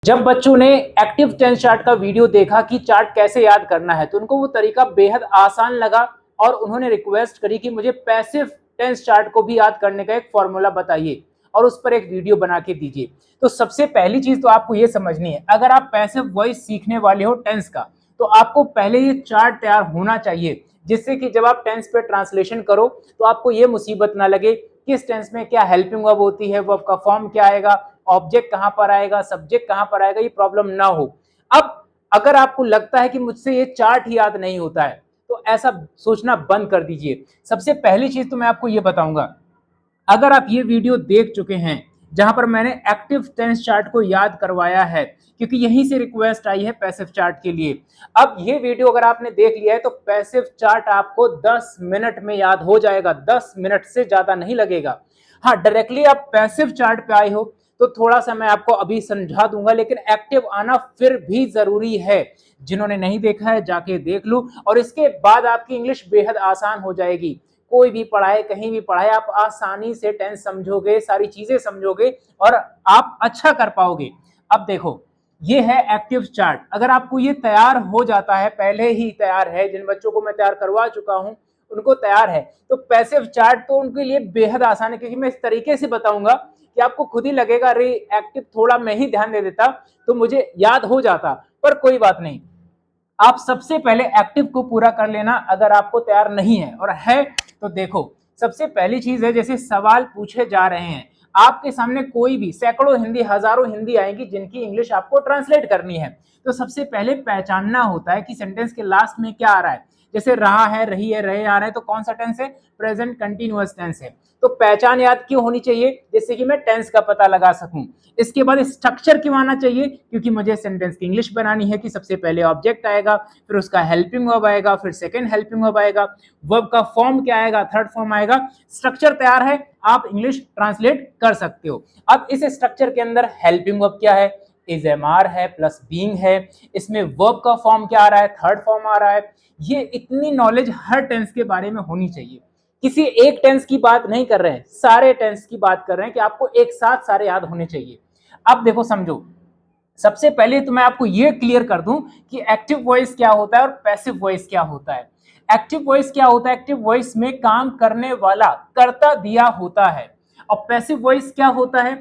जब बच्चों ने एक्टिव टेंस चार्ट का वीडियो देखा कि चार्ट कैसे याद करना है तो उनको वो तरीका बेहद आसान लगा और उन्होंने रिक्वेस्ट करी कि मुझे पैसिव टेंस चार्ट को भी याद करने का एक फॉर्मूला बताइए और उस पर एक वीडियो बना के दीजिए। तो सबसे पहली चीज तो आपको ये समझनी है, अगर आप पैसिव वॉइस सीखने वाले हो टेंस का तो आपको पहले ये चार्ट तैयार होना चाहिए, जिससे कि जब आप टेंस पे ट्रांसलेशन करो तो आपको ये मुसीबत ना लगे किस टेंस में क्या हेल्पिंग वर्ब होती है, वर्ब का फॉर्म क्या आएगा, ऑब्जेक्ट कहां पर आएगा, सब्जेक्ट कहां पर आएगा, ये प्रॉब्लम ना हो। अब अगर आपको लगता है कि मुझसे ये चार्ट ही याद नहीं होता है तो ऐसा सोचना बंद कर दीजिए। सबसे पहली चीज तो मैं आपको ये बताऊंगा, अगर आप ये वीडियो देख चुके हैं जहां पर मैंने एक्टिव टेंस चार्ट को याद करवाया है, क्योंकि यहीं से रिक्वेस्ट आई है पैसिव चार्ट के लिए। अब ये वीडियो अगर आपने देख लिया है तो पैसिव चार्ट आपको 10 मिनट में याद हो जाएगा, 10 मिनट से ज्यादा नहीं लगेगा। हाँ, डायरेक्टली आप पैसिव चार्ट पे आए हो तो थोड़ा सा मैं आपको अभी समझा दूंगा, लेकिन एक्टिव आना फिर भी जरूरी है। जिन्होंने नहीं देखा है जाके देख लो और इसके बाद आपकी इंग्लिश बेहद आसान हो जाएगी। कोई भी पढ़ाए, कहीं भी पढ़ाए, आप आसानी से टेंस समझोगे, सारी चीजें समझोगे और आप अच्छा कर पाओगे। अब देखो, ये है एक्टिव चार्ट। अगर आपको ये तैयार हो जाता है, पहले ही तैयार है, जिन बच्चों को मैं तैयार करवा चुका हूं उनको तैयार है, तो पैसिव चार्ट तो उनके लिए बेहद आसान है, क्योंकि मैं इस तरीके से बताऊंगा कि आपको खुद ही लगेगा अरे एक्टिव थोड़ा मैं ही ध्यान दे देता तो मुझे याद हो जाता। पर कोई बात नहीं, आप सबसे पहले एक्टिव को पूरा कर लेना अगर आपको तैयार नहीं है, और है तो देखो, सबसे पहली चीज है, जैसे सवाल पूछे जा रहे हैं आपके सामने, कोई भी सैकड़ों हिंदी, हजारों हिंदी आएंगी जिनकी इंग्लिश आपको ट्रांसलेट करनी है। तो सबसे पहले पहचानना होता है कि सेंटेंस के लास्ट में क्या आ रहा है। जैसे रहा है, रही है, रहे, आ रहे हैं, तो कौन सा टेंस है? प्रेजेंट कंटिन्यूअस टेंस है। तो पहचान याद क्यों होनी चाहिए? जिससे कि मैं टेंस का पता लगा सकूं। इसके बाद स्ट्रक्चर क्यों आना चाहिए? क्योंकि मुझे सेंटेंस की इंग्लिश बनानी है कि सबसे पहले ऑब्जेक्ट आएगा, फिर उसका हेल्पिंग वर्ब आएगा, फिर सेकंड हेल्पिंग वर्ब आएगा, वर्ब का फॉर्म क्या आएगा, थर्ड फॉर्म आएगा। स्ट्रक्चर तैयार है, आप इंग्लिश ट्रांसलेट कर सकते हो। अब इस स्ट्रक्चर के अंदर हेल्पिंग वर्ब क्या है? इज एम आर है प्लस बीइंग है। इसमें वर्ब का फॉर्म क्या आ रहा है? थर्ड फॉर्म आ रहा है। ये इतनी नॉलेज हर टेंस के बारे में होनी चाहिए। किसी एक टेंस की बात नहीं कर रहे हैं, सारे टेंस की बात कर रहे हैं कि आपको एक साथ सारे याद होने चाहिए। अब देखो, समझो, सबसे पहले तो मैं आपको यह क्लियर कर दूं कि एक्टिव वॉइस क्या होता है और पैसिव वॉइस क्या होता है। एक्टिव वॉइस क्या होता है? एक्टिव वॉइस में काम करने वाला कर्ता दिया होता है। और पैसिव वॉइस क्या होता है?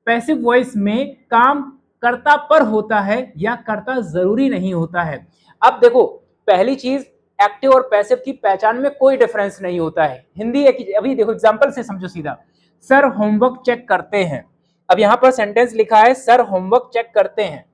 पैसिव वॉइस में काम कर्ता पर होता है या कर्ता जरूरी नहीं होता है। अब देखो, पहली चीज, एक्टिव और पैसिव की पहचान में कोई डिफरेंस नहीं होता है। हिंदी एक, अभी देखो एग्जांपल से समझो सीधा। सर होमवर्क चेक करते हैं। अब यहां पर सेंटेंस लिखा है सर होमवर्क चेक करते हैं।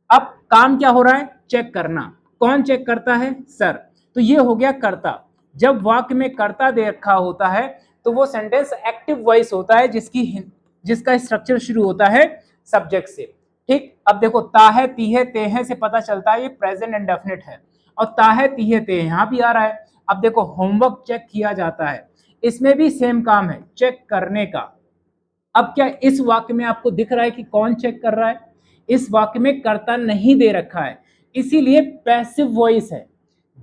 अब काम क्या हो रहा है? चेक करना। कौन चेक करता है? सर। तो ये हो गया कर्ता। जब वाक्य में कर्ता दे रखा होता है तो वो सेंटेंस एक्टिव वॉइस होता है, जिसका स्ट्रक्चर शुरू होता है सब्जेक्ट से। ठीक, अब देखो, ताहे तीहे तेहे से पता चलता है ये प्रेजेंट इंडेफिनिट है, और ताहे तीहे ते यहां भी आ रहा है। अब देखो, होमवर्क चेक किया जाता है, इसमें भी सेम काम है, चेक करने का। अब क्या इस वाक्य में आपको दिख रहा है कि कौन चेक कर रहा है? इस वाक्य में कर्ता नहीं दे रखा है, इसीलिए पैसिव वॉइस है।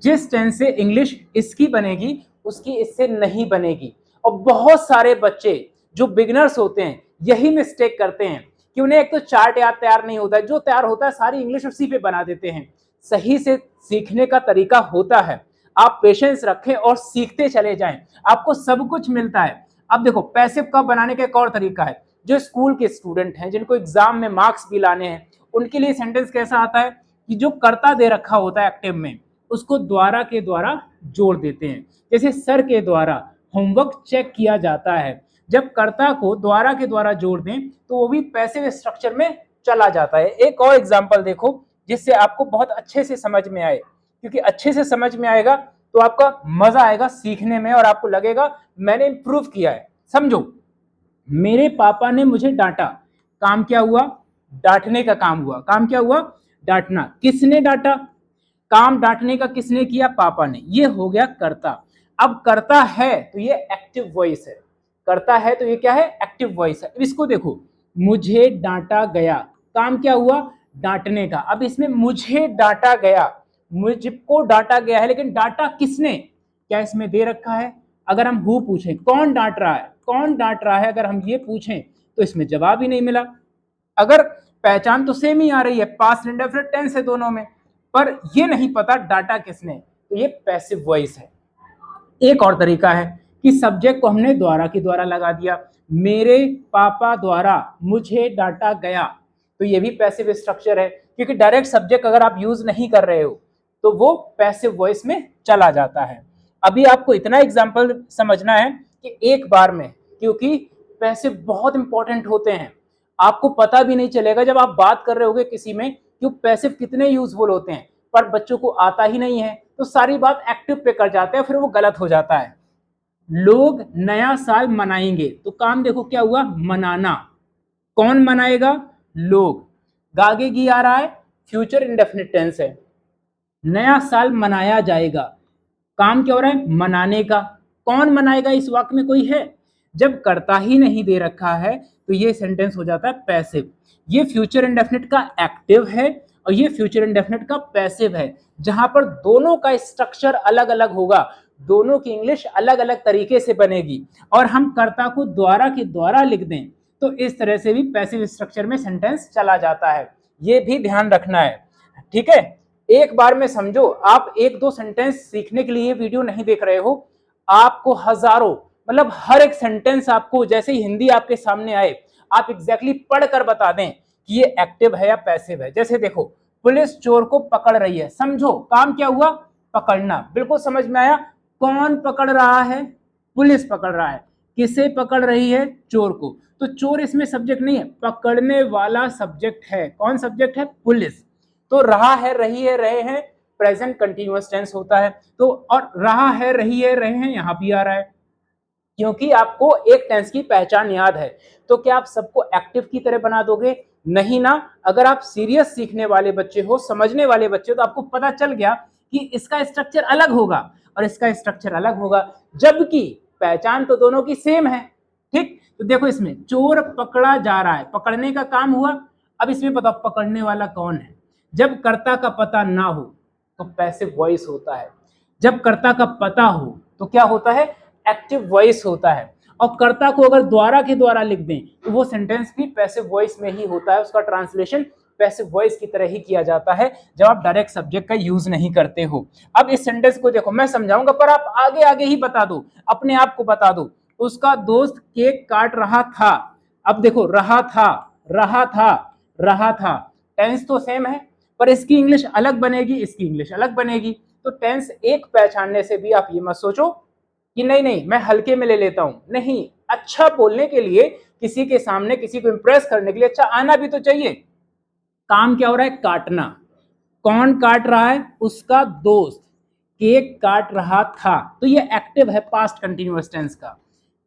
जिस टेंस से इंग्लिश इसकी बनेगी उसकी इससे नहीं बनेगी। और बहुत सारे बच्चे जो बिगिनर्स होते हैं यही मिस्टेक करते हैं कि उन्हें एक तो चार्ट याद तैयार नहीं होता है, जो तैयार होता है सारी इंग्लिश उसी पे बना देते हैं। सही से सीखने का तरीका होता है, आप पेशेंस रखें और सीखते चले जाएं, आपको सब कुछ मिलता है। अब देखो, पैसिव का बनाने का एक और तरीका है। जो स्कूल के स्टूडेंट हैं जिनको एग्जाम में मार्क्स भी लाने हैं, उनके लिए सेंटेंस कैसा आता है कि जो कर्ता दे रखा होता है एक्टिव में उसको द्वारा के द्वारा जोड़ देते हैं। जैसे सर के द्वारा होमवर्क चेक किया जाता है, जब कर्ता को द्वारा के द्वारा जोड़ दें तो वो भी पैसिव स्ट्रक्चर में चला जाता है। एक और एग्जांपल देखो जिससे आपको बहुत अच्छे से समझ में आए, क्योंकि अच्छे से समझ में आएगा तो आपका मजा आएगा सीखने में और आपको लगेगा मैंने इंप्रूव किया है। समझो, मेरे पापा ने मुझे डांटा। काम क्या हुआ? डांटने का काम हुआ। काम क्या हुआ? डांटना। किसने डांटा? काम डांटने का किसने किया? पापा ने। ये हो गया कर्ता। अब कर्ता है तो ये एक्टिव वॉइस है। करता है तो ये क्या है? एक्टिव वॉइस है। इसको देखो, मुझे डांटा गया। काम क्या हुआ? डांटने का। अब इसमें मुझे डांटा गया, मुझको डांटा गया है, लेकिन डांटा किसने? क्या इसमें दे रखा है? अगर हम हु पूछें, कौन डांट रहा है, कौन डांट रहा है, अगर हम ये पूछें तो इसमें जवाब ही नहीं मिला। अगर पहचान तो सेम ही आ रही है, पास्ट इंडेफिनिट टेंस है दोनों में, पर ये नहीं पता डाटा किसने, तो ये पैसिव वॉइस है। एक और तरीका है कि सब्जेक्ट को हमने द्वारा के द्वारा लगा दिया, मेरे पापा द्वारा मुझे डांटा गया, तो ये भी पैसिव स्ट्रक्चर है, क्योंकि डायरेक्ट सब्जेक्ट अगर आप यूज नहीं कर रहे हो तो वो पैसिव वॉइस में चला जाता है। अभी आपको इतना एग्जांपल समझना है कि एक बार में, क्योंकि पैसिव बहुत इंपॉर्टेंट होते हैं, आपको पता भी नहीं चलेगा जब आप बात कर रहे होगे किसी में कि पैसिव कितने यूजफुल होते हैं, पर बच्चों को आता ही नहीं है तो सारी बात एक्टिव पे कर जाते हैं, फिर वो गलत हो जाता है। लोग नया साल मनाएंगे, तो काम देखो क्या हुआ, मनाना। कौन मनाएगा, लोग। गागेगी आ रहा है, फ्यूचर इंडेफिनिट टेंस है। नया साल मनाया जाएगा, काम क्या हो रहा है, मनाने का। कौन मनाएगा इस वाक्य में कोई है, जब कर्ता ही नहीं दे रखा है तो ये सेंटेंस हो जाता है पैसिव। ये फ्यूचर इंडेफिनिट का एक्टिव है और ये फ्यूचर इंडेफिनिट का पैसिव है, जहां पर दोनों का स्ट्रक्चर अलग अलग होगा, दोनों की इंग्लिश अलग अलग तरीके से बनेगी। और हम कर्ता को द्वारा के द्वारा लिख दें तो इस तरह से भी पैसिव स्ट्रक्चर में सेंटेंस चला जाता है, ये भी ध्यान रखना है। ठीक है, एक बार में समझो, आप एक दो सेंटेंस सीखने के लिए वीडियो नहीं देख रहे हो, आपको हजारों, मतलब हर एक सेंटेंस आपको जैसे ही हिंदी आपके सामने आए आप एग्जैक्टली पढ़कर बता दें कि ये एक्टिव है या पैसिव है। जैसे देखो, पुलिस चोर को पकड़ रही है, समझो काम क्या हुआ, पकड़ना, बिल्कुल समझ में आया। कौन पकड़ रहा है, पुलिस पकड़ रहा है। किसे पकड़ रही है, चोर को। तो चोर इसमें सब्जेक्ट नहीं है, पकड़ने वाला सब्जेक्ट है। कौन सब्जेक्ट है, पुलिस। तो रहा है, रही है, रहे हैं, प्रेजेंट कंटिन्यूअस टेंस होता है। तो और रहा है, रही है, रहे हैं यहां भी आ रहा है, क्योंकि आपको एक टेंस की पहचान याद है। तो क्या आप सबको एक्टिव की तरह बना दोगे, नहीं ना। अगर आप सीरियस सीखने वाले बच्चे हो, समझने वाले बच्चे हो, तो आपको पता चल गया कि इसका स्ट्रक्चर अलग होगा और इसका स्ट्रक्चर अलग होगा, जबकि पहचान तो दोनों की सेम है। ठीक, तो देखो इसमें चोर पकड़ा जा रहा है, पकड़ने का काम हुआ। अब इसमें बताओ पकड़ने वाला कौन है। जब कर्ता का पता ना हो तो पैसिव वॉइस होता है, जब कर्ता का पता हो तो क्या होता है, एक्टिव वॉइस होता है। और कर्ता को अगर द्वारा के द्वारा लिख दें तो वो सेंटेंस भी पैसिव वॉइस में ही होता है, उसका ट्रांसलेशन पैसिव वॉइस की तरह ही किया जाता है जब आप डायरेक्ट सब्जेक्ट का यूज नहीं करते हो। अब इस सेंटेंस को देखो, मैं समझाऊंगा पर आप आगे आगे ही बता दो, अपने आप को बता दो। उसका दोस्त केक काट रहा था। अब देखो, रहा था, रहा था, रहा था, टेंस तो सेम है पर इसकी इंग्लिश अलग बनेगी, इसकी इंग्लिश अलग बनेगी। तो टेंस एक पहचानने से भी आप ये मत सोचो कि नहीं नहीं मैं हल्के में ले लेता हूं, नहीं। अच्छा बोलने के लिए, किसी के सामने किसी को इंप्रेस करने के लिए अच्छा आना भी तो चाहिए। काम क्या हो रहा है, काटना। कौन काट रहा है, उसका दोस्त। केक काट रहा था, तो ये एक्टिव है पास्ट कंटिन्यूअस टेंस का।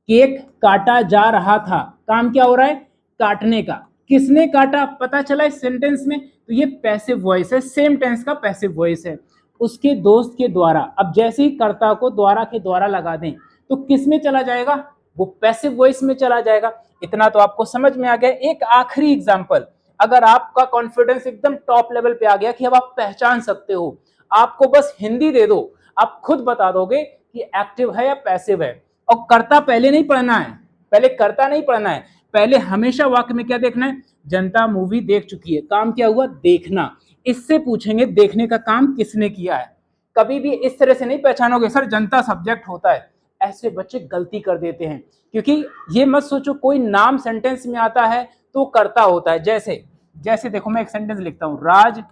केक काटा जा रहा था, काम क्या हो रहा है, काटने का। किसने काटा पता चला इस सेंटेंस में, तो ये पैसिव वॉइस है, सेम टेंस का पैसिव वॉइस है, उसके दोस्त के द्वारा। अब जैसे ही कर्ता को द्वारा के द्वारा लगा दें तो किस में चला जाएगा, वो पैसिव वॉइस में चला जाएगा। इतना तो आपको समझ में आ गया। एक आखिरी एग्जांपल, अगर आपका कॉन्फिडेंस एकदम टॉप लेवल पे आ गया कि अब आप पहचान सकते हो, आपको बस हिंदी दे दो, आप खुद बता दोगे कि एक्टिव है या पैसिव है। और कर्ता पहले नहीं पढ़ना है, पहले कर्ता नहीं पढ़ना है, पहले हमेशा वाक्य में क्या देखना है, जनता मूवी देख चुकी है। काम क्या हुआ, देखना। इससे पूछेंगे देखने का काम किसने किया है। कभी भी इस तरह से नहीं पहचानोगे सर जनता सब्जेक्ट होता है, ऐसे बच्चे गलती कर देते हैं। क्योंकि ये मत सोचो कोई नाम सेंटेंस में आता है तो कर्ता होता है। जैसे जैसे देखो, मैं एक सेंटेंस लिखता हूं, राज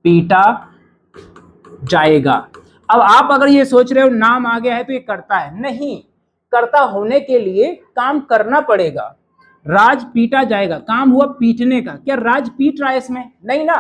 पीटा जाएगा। अब आप अगर ये सोच रहे हो नाम आ गया है तो ये कर्ता है, नहीं। कर्ता होने के लिए काम करना पड़ेगा। राज पीटा जाएगा, काम हुआ पीटने का, क्या राज पीट रहा है इसमें, नहीं ना।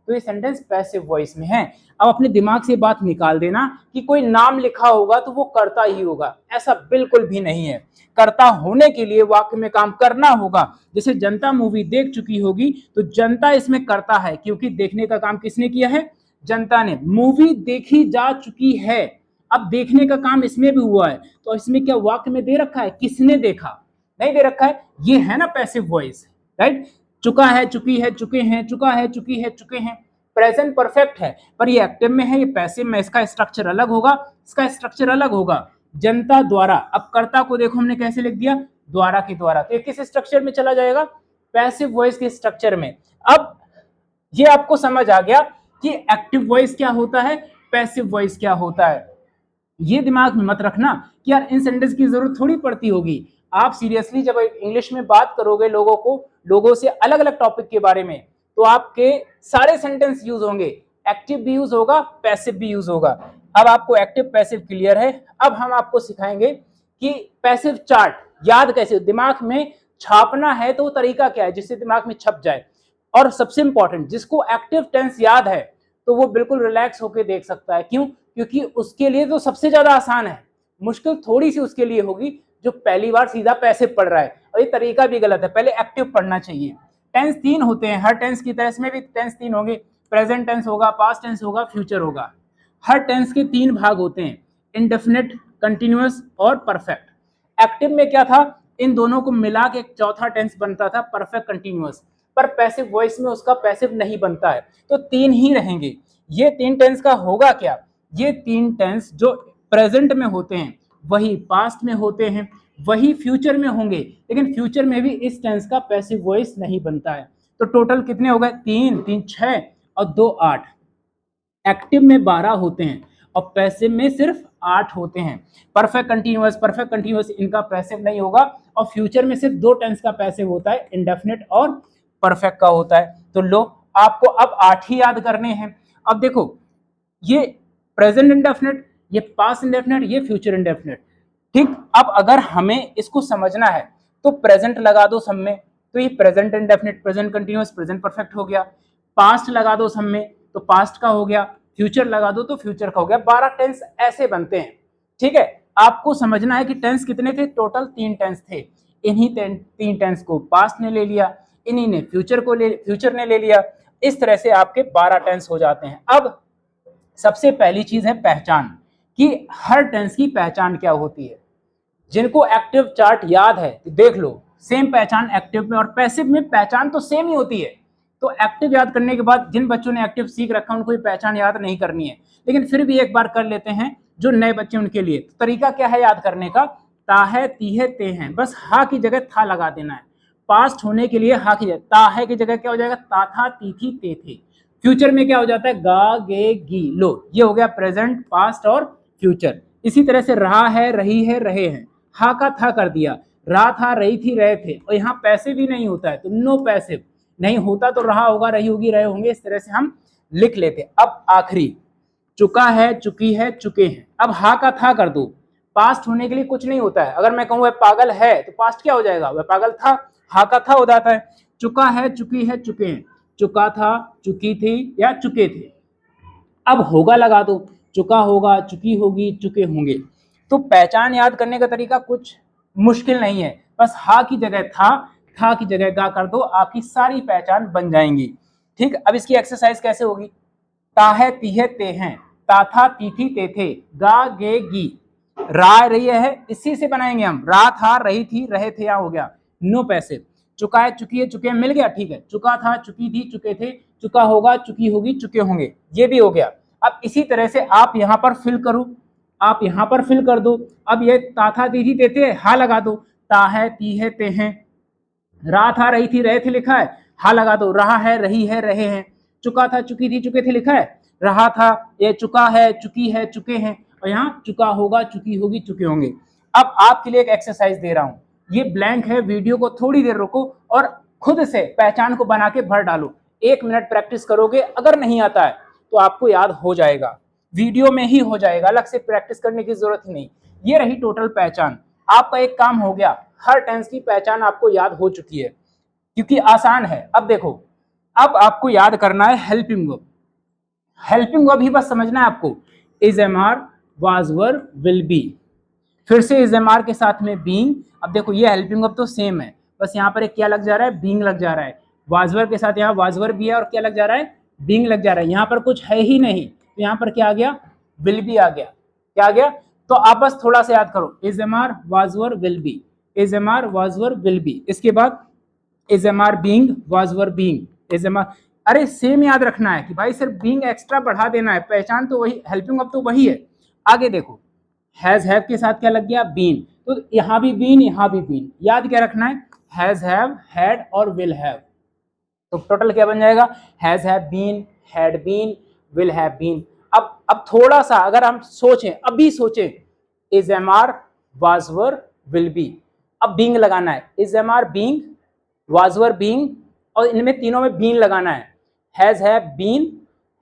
तो ये सेंटेंस पैसिव वॉइस में है। अब अपने दिमाग से बात निकाल देना कि कोई नाम लिखा होगा तो वो कर्ता ही होगा, ऐसा बिल्कुल भी नहीं है। कर्ता होने के लिए वाक्य में काम करना होगा। जैसे जनता मूवी देख चुकी होगी तो जनता इसमें कर्ता है, क्योंकि देखने का काम किसने किया है, जनता ने। मूवी देखी जा चुकी है, अब देखने का काम इसमें भी हुआ है, तो इसमें क्या वाक्य में दे रखा है, किसने देखा, नहीं दे रखा है। ये है ना पैसिव वॉइस, राइट। चुका है, चुकी है, चुके हैं, चुका है, चुकी है, चुके हैं, प्रेजेंट परफेक्ट है, पर ये एक्टिव में है, ये पैसिव में। इसका स्ट्रक्चर अलग होगा, इसका स्ट्रक्चर अलग होगा। जनता द्वारा, अब कर्ता को देखो हमने कैसे लिख दिया, द्वारा के द्वारा, तो ये किस स्ट्रक्चर में चला जाएगा, पैसिव वॉइस के स्ट्रक्चर में। अब ये आपको समझ आ गया कि एक्टिव वॉइस क्या होता है, पैसिव वॉइस क्या होता है। ये दिमाग में मत रखना कि यार इन सेंटेंस की जरूरत थोड़ी पड़ती होगी। आप सीरियसली जब इंग्लिश में बात करोगे लोगों से अलग अलग टॉपिक के बारे में, तो आपके सारे सेंटेंस यूज होंगे, एक्टिव भी यूज होगा, पैसिव भी यूज होगा। अब आपको एक्टिव पैसिव क्लियर है। अब हम आपको सिखाएंगे कि पैसिव चार्ट याद कैसे, दिमाग में छापना है तो तरीका क्या है जिससे दिमाग में छप जाए। और सबसे इंपॉर्टेंट, जिसको एक्टिव टेंस याद है तो वो बिल्कुल रिलैक्स होकर देख सकता है। क्यों? क्योंकि उसके लिए तो सबसे ज्यादा आसान है, मुश्किल थोड़ी सी उसके लिए होगी जो पहली बार सीधा पैसिव पढ़ रहा है। और ये तरीका भी गलत है, पहले एक्टिव पढ़ना चाहिए। टेंस 3 होते हैं, हर टेंस की तरह इसमें भी टेंस 3 होंगे, प्रेजेंट टेंस होगा, पास्ट टेंस होगा, फ्यूचर होगा। हर टेंस के 3 भाग होते हैं, इंडेफिनिट, कंटिन्यूअस और परफेक्ट। एक्टिव में क्या था, इन दोनों को मिला के एक चौथा टेंस बनता था, परफेक्ट कंटिन्यूअस। पर पैसिव वॉइस में उसका पैसिव नहीं बनता है, तो 3 ही रहेंगे। ये 3 टेंस का होगा क्या, ये 3 टेंस जो प्रेजेंट में होते हैं वही पास्ट में होते हैं, वही फ्यूचर में होंगे, लेकिन फ्यूचर में भी इस टेंस का पैसिव वॉइस नहीं बनता है। तो टोटल कितने हो गए, 3 3 6 और 2 8। एक्टिव में 12 होते हैं और पैसिव में सिर्फ 8 होते हैं। परफेक्ट कंटीन्यूअस इनका पैसिव नहीं होगा, और फ्यूचर में सिर्फ 2 टेंस का पैसिव होता है, इंडेफिनिट और परफेक्ट का होता है। तो लो, आपको अब 8 ही याद करने हैं। अब देखो, ये प्रेजेंट इंडेफिनिट, ये पास्ट इंडेफिनिट, ये फ्यूचर इंडेफिनिट। ठीक, अब अगर हमें इसको समझना है तो प्रेजेंट लगा दो सब में, तो ये present indefinite, present continuous, present perfect हो गया। पास्ट लगा दो सब में तो पास्ट का हो गया, फ्यूचर लगा दो तो फ्यूचर का हो गया। 12 टेंस ऐसे बनते हैं। ठीक है, आपको समझना है कि टेंस कितने थे, टोटल 3 टेंस थे। इन्हीं 3 टेंस को पास्ट ने ले लिया, इन्हीं ने फ्यूचर ने ले लिया। इस तरह से आपके 12 टेंस हो जाते हैं। अब सबसे पहली चीज है पहचान, कि हर टेंस की पहचान क्या होती है। जिनको एक्टिव चार्ट याद है देख लो, सेम पहचान एक्टिव में और पैसिव में पहचान तो सेम ही होती है। तो एक्टिव याद करने के बाद जिन बच्चों ने एक्टिव सीख रखा उनको ये पहचान याद नहीं करनी है, लेकिन फिर भी एक बार कर लेते हैं जो नए बच्चे उनके लिए। तो तरीका क्या है याद करने का, ता है, ती है, ते हैं, बस हा की जगह था लगा देना है। पास्ट होने के लिए हा की जगह, ता है की जगह क्या हो जाएगा, ता था, ती थी, ते थे। फ्यूचर में क्या हो जाता है, गा, गे, गी। लो, ये हो गया प्रेजेंट, पास्ट और फ्यूचर। इसी तरह से रहा है, रही है, रहे हैं, हा का था कर दिया, रहा था, रही थी, रहे थे। और यहाँ पैसिव भी नहीं होता है तो नो पैसिव, नहीं होता तो रहा होगा, रही होगी, रहे होंगे, इस तरह से हम लिख लेते। अब आखिरी, चुका है, चुकी है, चुके हैं। अब हा का था कर दो, पास्ट होने के लिए कुछ नहीं होता है। अगर मैं कहूँ वह पागल है तो पास्ट क्या हो जाएगा, वह पागल था, हा का था हो जाता है। चुका है, चुकी है, चुके हैं, चुका था, चुकी थी या चुके थे। अब होगा लगा दो, चुका होगा, चुकी होगी, चुके होंगे। तो पहचान याद करने का तरीका कुछ मुश्किल नहीं है, बस हा की जगह था की जगह गा कर दो, आपकी सारी पहचान बन जाएंगी। ठीक, अब इसकी एक्सरसाइज कैसे होगी, ता है, ती है, ते हैं, ता था, ती थी, ते थे, गा, गे, गी। रा रही है, इसी से बनाएंगे हम, रा था, रही थी, रहे थे, या हो गया नो पैसिव। चुका है, चुकी है, चुके हैं, मिल गया। ठीक है, चुका था, चुकी थी, चुके थे, चुका होगा, चुकी होगी, चुके होंगे, ये भी हो गया। अब इसी तरह से आप यहाँ पर फिल करो, आप यहाँ पर फिल कर दो। अब ये ता था, ती थी, ते थे, हा लगा दो, ता है, ती है, ते हैं। रा था, रही थी, रहे थे लिखा है, हा लगा दो, रहा है, रही है, रहे हैं। चुका था, चुकी थी, चुके थे लिखा है, रहा था, ये चुका है, चुकी है, चुके हैं, और यहाँ चुका होगा, चुकी होगी, चुके होंगे। अब आपके लिए एक एक्सरसाइज दे रहा हूं, ये ब्लैंक है, वीडियो को थोड़ी देर रोको और खुद से पहचान को बना के भर डालो। 1 मिनट प्रैक्टिस करोगे, अगर नहीं आता है तो आपको याद हो जाएगा, वीडियो में ही हो जाएगा, अलग से प्रैक्टिस करने की जरूरत ही नहीं। ये रही टोटल पहचान, आपका एक काम हो गया, हर टेंस की पहचान आपको याद हो चुकी है क्योंकि आसान है। अब देखो, अब आपको याद करना है हेल्पिंग वर्ब। हेल्पिंग वर्ब ही बस समझना है आपको, is, am are, was, were, will be. फिर से इज, एम आर के साथ में बीइंग। अब देखो ये हेल्पिंग वर्ब तो सेम है, बस यहाँ पर एक क्या लग जा रहा है, बीइंग लग जा रहा है। वाजवर के साथ यहाँ वाजवर भी है और क्या लग जा रहा है, बीइंग लग जा रहा है। यहाँ पर कुछ है ही नहीं तो यहाँ पर क्या आ गया, विल बी आ गया। क्या आ गया, तो आप बस थोड़ा सा याद करो, is, am are, was were, will be, is, am are, was were, will be. इसके बाद is, am are, being, was were, being, is, am are. अरे सेम याद रखना है कि भाई सिर्फ बीइंग एक्स्ट्रा बढ़ा देना है, पहचान तो वही, हेल्पिंग वर्ब तो वही है। आगे देखो, हैज, हैव के साथ क्या लग गया, बीन, तो यहाँ भी बीन, यहाँ भी बीन। याद क्या रखना है, हैज हैव, हैड और विल हैव। तो टोटल क्या बन जाएगा, has have been, had been, will have been. अब थोड़ा सा अगर हम सोचें, अभी सोचें, is am are, was were, will be. अब बींग लगाना है, is am are being, was were being, और इनमें तीनों में बीन लगाना है। Has have been,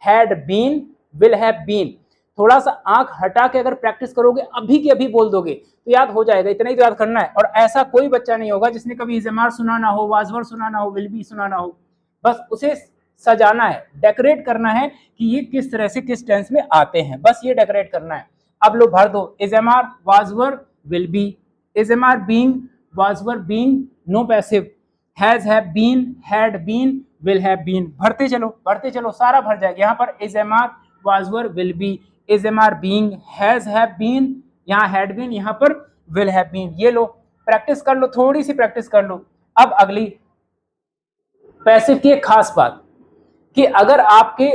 had been, will have been. थोड़ा सा आंख हटा के अगर प्रैक्टिस करोगे, अभी के अभी बोल दोगे तो याद हो जाएगा। इतना ही तो याद करना है। और ऐसा कोई बच्चा नहीं होगा जिसने कभी इज एम आर सुना ना हो, वाज वर सुना ना हो, विल बी सुना ना हो। बस उसे सजाना है, डेकोरेट करना है कि ये किस तरह से किस टेंस में आते हैं, बस ये डेकोरेट करना है। अब लो भर दो, is am are, was were, will be, is am are being, was were being, no passive, has have been, had been, will have been. भरते चलो, सारा भर जाएगा। यहाँ पर is am are, was were, will be, is am are being, has have been, यहाँ had been, यहाँ पर विल हैव बीन। ये लो, प्रैक्टिस कर लो, थोड़ी सी प्रैक्टिस कर लो। अब अगली पैसिव की एक खास बात कि अगर आपके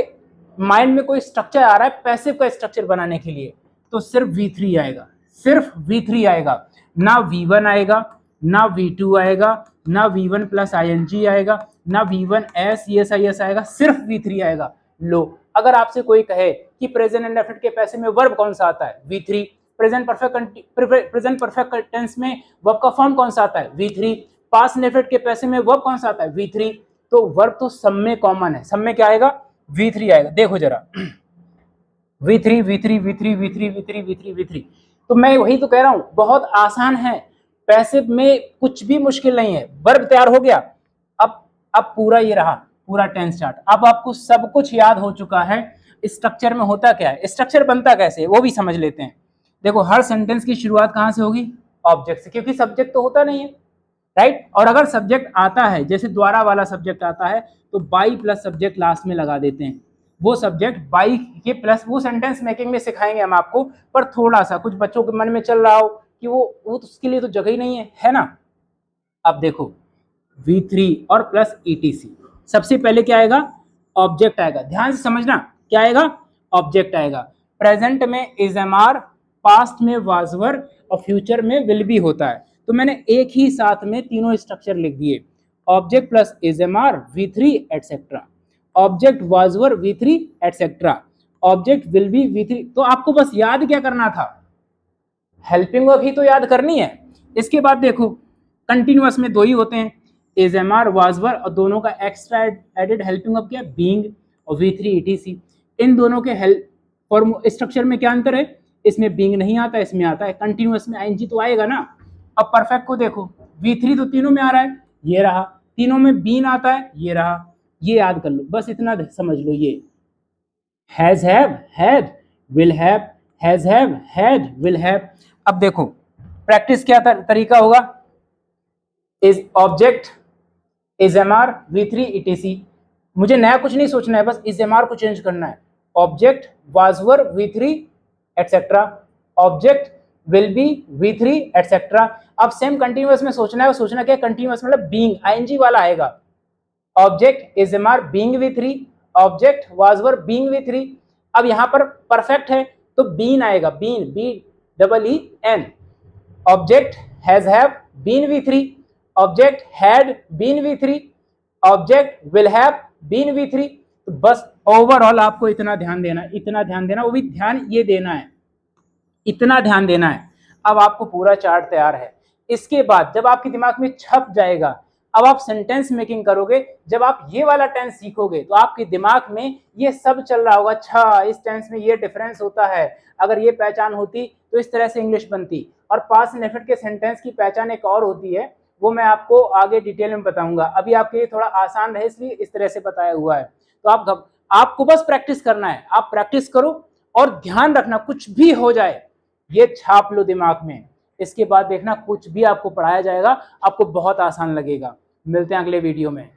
माइंड में कोई स्ट्रक्चर आ रहा है पैसिव का स्ट्रक्चर बनाने के लिए, तो सिर्फ V3 आएगा, सिर्फ V3 आएगा, ना V1 आएगा, ना V2 आएगा, ना V1 प्लस ING आएगा, ना V1S ESIS आएगा, सिर्फ V3 आएगा। लो, अगर आपसे कोई कहे कि प्रेजेंट इंडेफिनिट के पैसिव में वर्ब कौन सा आता है, V3। प्रेजेंट परफेक्ट टेंस में वर्ब का फॉर्म कौन सा आता है, V3। पास्ट इंडेफिनिट के पैसिव में वर्ब कौन सा आता है, V3। तो वर्ब तो सब में कॉमन है, सब में क्या आएगा, V3 आएगा। देखो जरा, V3 V3 V3 V3 V3 V3 V3। तो मैं वही तो कह रहा हूं, बहुत आसान है, पैसिव में कुछ भी मुश्किल नहीं है। वर्ब तैयार हो गया, अब पूरा ये रहा, पूरा टेंस चार्ट। अब आपको सब कुछ याद हो चुका है। स्ट्रक्चर में होता क्या है, स्ट्रक्चर बनता कैसे है, वो भी समझ लेते हैं। देखो, हर सेंटेंस की शुरुआत कहां से होगी, ऑब्जेक्ट से, क्योंकि सब्जेक्ट तो होता नहीं है, राइट। और अगर सब्जेक्ट आता है, जैसे द्वारा वाला सब्जेक्ट आता है, तो बाई प्लस सब्जेक्ट लास्ट में लगा देते हैं। वो सब्जेक्ट बाई के प्लस, वो सेंटेंस मेकिंग में सिखाएंगे हम आपको, पर थोड़ा सा कुछ बच्चों के मन में चल रहा हो कि वो तो उसके लिए तो जगह ही नहीं है ना। अब देखो, V3 और प्लस ETC, सबसे पहले क्या आएगा, ऑब्जेक्ट आएगा। ध्यान से समझना, क्या आएगा, ऑब्जेक्ट आएगा। प्रेजेंट में इज एम आर, पास्ट में वाज वर, और फ्यूचर में विल बी होता है। तो मैंने एक ही साथ में तीनों स्ट्रक्चर लिख दिए, object plus is am are, V3 etcetera, object was were, V3 etcetera, object will be, V3। तो आपको बस याद क्या करना था, हेल्पिंग वर्ब ही तो याद करनी है। इसके बाद देखो, कंटिन्यूअस में दो ही होते हैं, is am are, was were, और दोनों का एक्स्ट्रा एडेड हेल्पिंग वर्ब क्या है, बीइंग, और V3 ETC। इन दोनों के फॉर्म स्ट्रक्चर में क्या अंतर है, इसमें बीइंग नहीं आता, इसमें आता है। कंटिन्यूअस में ING तो आएगा ना। अब परफेक्ट को देखो, V3 तो तीनों में आ रहा है, ये रहा, तीनों में बीन आता है, ये रहा। ये याद कर लो, बस इतना समझ लो, ये has have, had, will have, has have, had, will have. अब देखो, प्रैक्टिस क्या तरीका होगा, is object, is am are, V3 ETC। मुझे नया कुछ नहीं सोचना है, बस इज एम आर को चेंज करना है। Object was were, V3 etcetera, object will be, V3 etcetera. अब सेम कंटिन्यूअस में सोचना है, सोचना क्या, कंटिन्यूअस मतलब बीइंग, ING वाला आएगा। Object is am are being V3, object was were being V3। अब यहाँ पर परफेक्ट है तो बीन आएगा, been, BEEN। Object has have been V3, object had been V3, object will have been V3। तो बस ओवरऑल आपको इतना ध्यान देना, इतना ध्यान देना, वो भी ध्यान ये देना है, इतना ध्यान देना है। अब आपको पूरा चार्ट तैयार है। इसके बाद जब आपके दिमाग में छप जाएगा, अब आप सेंटेंस मेकिंग करोगे। जब आप ये वाला टेंस सीखोगे तो आपके दिमाग में ये सब चल रहा होगा, अच्छा इस टेंस में ये डिफरेंस होता है, अगर ये पहचान होती तो इस तरह से इंग्लिश बनती। और पास्ट इंडेफिनिट के सेंटेंस की पहचान एक और होती है, वो मैं आपको आगे डिटेल में बताऊंगा। अभी आपके लिए थोड़ा आसान रहे इसलिए इस तरह से बताया हुआ है। तो आपको बस प्रैक्टिस करना है, आप प्रैक्टिस करो और ध्यान रखना, कुछ भी हो जाए ये छाप लो दिमाग में। इसके बाद देखना कुछ भी आपको पढ़ाया जाएगा आपको बहुत आसान लगेगा। मिलते हैं अगले वीडियो में।